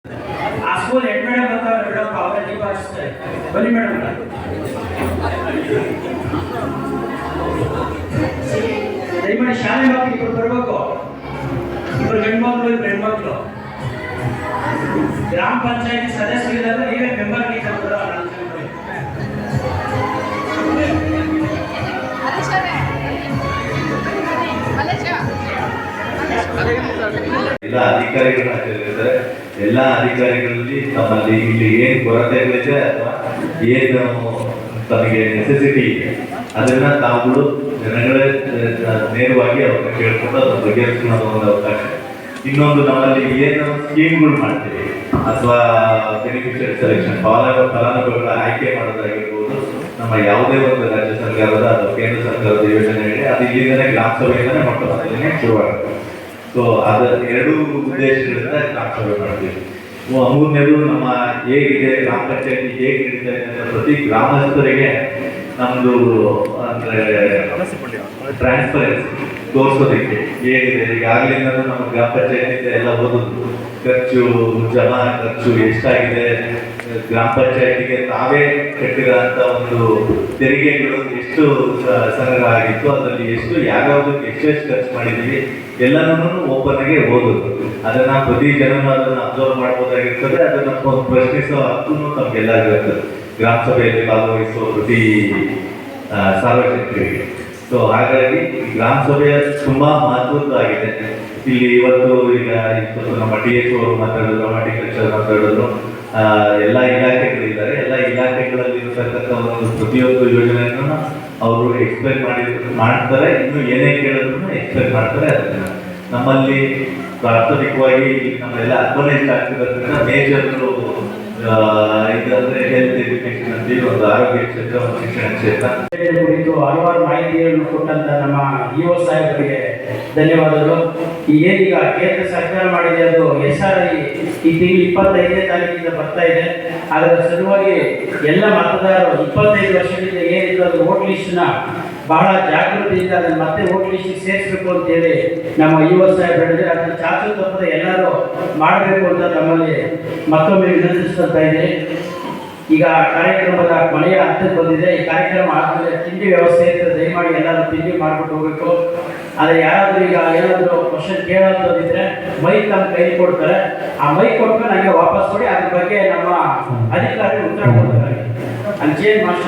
ಆ school head madam ಬರ್ತಾರೆ madam, ಅವರೇ ದೀಪ ಹಚ್ತಾರೆ. ಬನ್ನಿ ಮೇಡಮ್. ದಯಮಾಡಿ ಶಾಲೆ ಮಕ್ಕಳು ಇಬ್ಬರು ಬರಬೇಕು. ಇಬ್ಬರು ಹೆಣ್ಮಕ್ಳು, ಇಬ್ಬರು ಹೆಣ್ಮಕ್ಳು. ಗ್ರಾಮ ಪಂಚಾಯತಿ ಸದಸ್ಯರಿದ್ದಾರೆ, ನೀವೇ ಮೆಂಬರ್ ಟೀಚರ್. ಎಲ್ಲ ಅಧಿಕಾರಿಗಳನ್ನ ಹಾಕಿರ್ತಾರೆ. ಎಲ್ಲ ಅಧಿಕಾರಿಗಳಲ್ಲಿ ನಮ್ಮಲ್ಲಿ ಇಲ್ಲಿ ಏನು ಕೊರತೆಗಳಿದೆ ಅಥವಾ ಏನು ತಮಗೆ ನೆಸೆಸಿಟಿ ಇದೆ ಅದನ್ನ ತಾವುಗಳು ಜನಗಳೇ ನೇರವಾಗಿ ಅವ್ರನ್ನ ಕೇಳ್ಕೊಂಡು ಅದನ್ನ ಬಗೆಹರಿಸ್ಕೊಳ್ಳೋ ಒಂದು ಅವಕಾಶ. ಇನ್ನೊಂದು ನಮ್ಮಲ್ಲಿ ಏನು ಸ್ಕೀಮ್ಗಳು ಮಾಡ್ತೀವಿ ಅಥವಾ ಬೆನಿಫಿಷರಿ ಸೆಲೆಕ್ಷನ್ ಫಲಾನುಭವಿಗಳ ಆಯ್ಕೆ ಮಾಡೋದಾಗಿರ್ಬೋದು, ನಮ್ಮ ಯಾವುದೇ ಒಂದು ರಾಜ್ಯ ಸರ್ಕಾರದ ಅಥವಾ ಕೇಂದ್ರ ಸರ್ಕಾರದ ಯೋಜನೆ ಇದೆ, ಅದು ಇಲ್ಲಿಂದನೇ ಗ್ರಾಮ ಸಭೆಯಿಂದನೇ ಮೊಟ್ಟಮೊದಲನೇ ಶುರುವಾಗುತ್ತೆ. ಸೊ ಅದ ಎರಡು ಉದ್ದೇಶಗಳಿಂದ ಗ್ರಾಮ ಸಭೆ ಮಾಡ್ತೀವಿ. ಮೂರನೇದು ನಮ್ಮ ಹೇಗಿದೆ ಗ್ರಾಮ ಪಂಚಾಯತಿ ಹೇಗೆ ನಡೀತಾ ಇದೆ ಅಂತ ಪ್ರತಿ ಗ್ರಾಮಸ್ಥರಿಗೆ ನಮ್ಮದು ಅಂದರೆ ಟ್ರಾನ್ಸ್ಪರೆನ್ಸಿ ತೋರಿಸೋದಕ್ಕೆ ಹೇಗಿದೆ. ಈಗಾಗಲಿಂದ ನಮ್ಮ ಗ್ರಾಮ ಪಂಚಾಯತಿಯಿಂದ ಎಲ್ಲ ಓದೋದು ಖರ್ಚು, ಜಮಾ ಖರ್ಚು ಎಷ್ಟಾಗಿದೆ, ಗ್ರಾಮ ಪಂಚಾಯತಿಗೆ ತಾವೇ ಕಟ್ಟಿರೋಂಥ ಒಂದು ತೆರಿಗೆಗಳು ಎಷ್ಟು ಸಂಗ್ರಹ ಆಗಿತ್ತು, ಅದರಲ್ಲಿ ಎಷ್ಟು ಯಾವ್ಯಾವುದಕ್ಕೆ ಎಷ್ಟೆಷ್ಟು ಖರ್ಚು ಮಾಡಿದ್ದೀವಿ ಎಲ್ಲನೂ ಓಪನ್ ಆಗಿ ಓದೋದು. ಅದನ್ನ ಪ್ರತಿ ಜನನು ಅದನ್ನು ಅಬ್ಸರ್ವ್ ಮಾಡ್ಬೋದಾಗಿರ್ತದೆ. ಅದನ್ನ ಪ್ರಶ್ನಿಸೋ ಹಕ್ಕು ನಮ್ಗೆಲ್ಲರಿಗೂ ಇರ್ತದೆ ಗ್ರಾಮ ಸಭೆಯಲ್ಲಿ ಭಾಗವಹಿಸುವ ಪ್ರತಿ ಸಾರ್ವಜನಿಕರಿಗೆ. ಸೊ ಹಾಗಾಗಿ ಗ್ರಾಮ ಸಭೆಯ ತುಂಬಾ ಮಹತ್ವದ್ದಾಗಿದೆ. ಇಲ್ಲಿ ಇವತ್ತು ಈಗ ನಮ್ಮ DHO ಅವರು ಮಾತಾಡಿದ್ರು, ಹಾರ್ಟಿಕಲ್ಚರ್ ಮಾತಾಡಿದ್ರು, ಎಲ್ಲ ಇಲಾಖೆಗಳಿದ್ದಾರೆ. ಎಲ್ಲ ಇಲಾಖೆಗಳಲ್ಲಿ ಇರತಕ್ಕಂಥ ಒಂದು ಪ್ರತಿಯೊಂದು ಯೋಜನೆಯನ್ನು ಅವರು ಎಕ್ಸ್ಪ್ಲೈನ್ ಮಾಡ್ತಾರೆ. ಇನ್ನು ಏನೇ ಕೇಳಿದ್ರು ಎಕ್ಸ್ಪ್ಲೈನ್ ಮಾಡ್ತಾರೆ. ಅದನ್ನ ನಮ್ಮಲ್ಲಿ ಪ್ರಾಥಮಿಕವಾಗಿ ನಮ್ಮೆಲ್ಲ ಅರ್ಬನೈಸ್ ಆಗ್ತಿರೋದ್ರಿಂದ ಮೇಜರ್ಗಳು ಇದಂದ್ರೆ ಹೆಲ್ತ್ ಎಜುಕೇಶನ್ ಅಂತ ಒಂದು ಆರೋಗ್ಯ ಕ್ಷೇತ್ರ, ಒಂದು ಶಿಕ್ಷಣ ಕ್ಷೇತ್ರ ಕುರಿತು ಹಲವಾರು ಮಾಹಿತಿಯನ್ನು ಕೊಟ್ಟಂತ ನಮ್ಮ EO ಸಾಹೇಬರಿಗೆ ಧನ್ಯವಾದಗಳು. ಏನೀಗ ಕೇಂದ್ರ ಸರ್ಕಾರ ಮಾಡಿದೆ ಅದು SRI ಈ ತಿಂಗಳು 25ನೇ ತಾರೀಕಿಂದ ಬರ್ತಾ ಇದೆ. ಅದರ ಸಲುವಾಗಿ ಎಲ್ಲ ಮತದಾರರು 25 ವರ್ಷದಿಂದ ಏನಿತ್ತು ಅದು ವೋಟ್ ಲಿಸ್ಟ್ನ ಬಹಳ ಜಾಗೃತಿಯಿಂದ ಅದನ್ನು ಮತ್ತೆ ವೋಟ್ ಲಿಸ್ಟಿಗೆ ಸೇರಿಸಬೇಕು ಅಂತೇಳಿ ನಮ್ಮ EO ಸಾಹೇಬ್ ಹೇಳಿದ್ರೆ ಅದನ್ನು ಚಾಚು ತಪ್ಪದೆ ಎಲ್ಲರೂ ಮಾಡಬೇಕು ಅಂತ ನಮ್ಮಲ್ಲಿ ಮತ್ತೊಮ್ಮೆ ವಿನಂತಿಸ್ತಾ ಇದ್ದೀನಿ. ಈಗ ಕಾರ್ಯಕ್ರಮದ ಕೊನೆಯ ಹಂತಕ್ಕೆ ಬಂದಿದೆ. ಈ ಕಾರ್ಯಕ್ರಮ ಆದಮೇಲೆ ತಿಂಡಿ ವ್ಯವಸ್ಥೆ ಇರ್ತದೆ, ದಯಮಾಡಿ ಎಲ್ಲರೂ ತಿಂಡಿ ಮಾಡ್ಬಿಟ್ಟು ಹೋಗಬೇಕು. ಆದರೆ ಯಾರಾದರೂ ಈಗ ಏನಾದರೂ ಕ್ವಶನ್ ಕೇಳೋದಿದ್ರೆ ಮೈಕ್ ನಮ್ಮ ಕೈ ಕೊಡ್ತಾರೆ, ಆ ಮೈಕ್ ಕೊಟ್ಮೇಲೆ ನನಗೆ ವಾಪಸ್ ಕೊಡಿ, ಅದ್ರ ಬಗ್ಗೆ ನಮ್ಮ ಅಧಿಕಾರಿ ಉತ್ತರ ಕೊಡ್ತಾರೆ. ಅಲ್ಲಿ ಚೇಂಜ್ ಮಾಸ್ಟರ್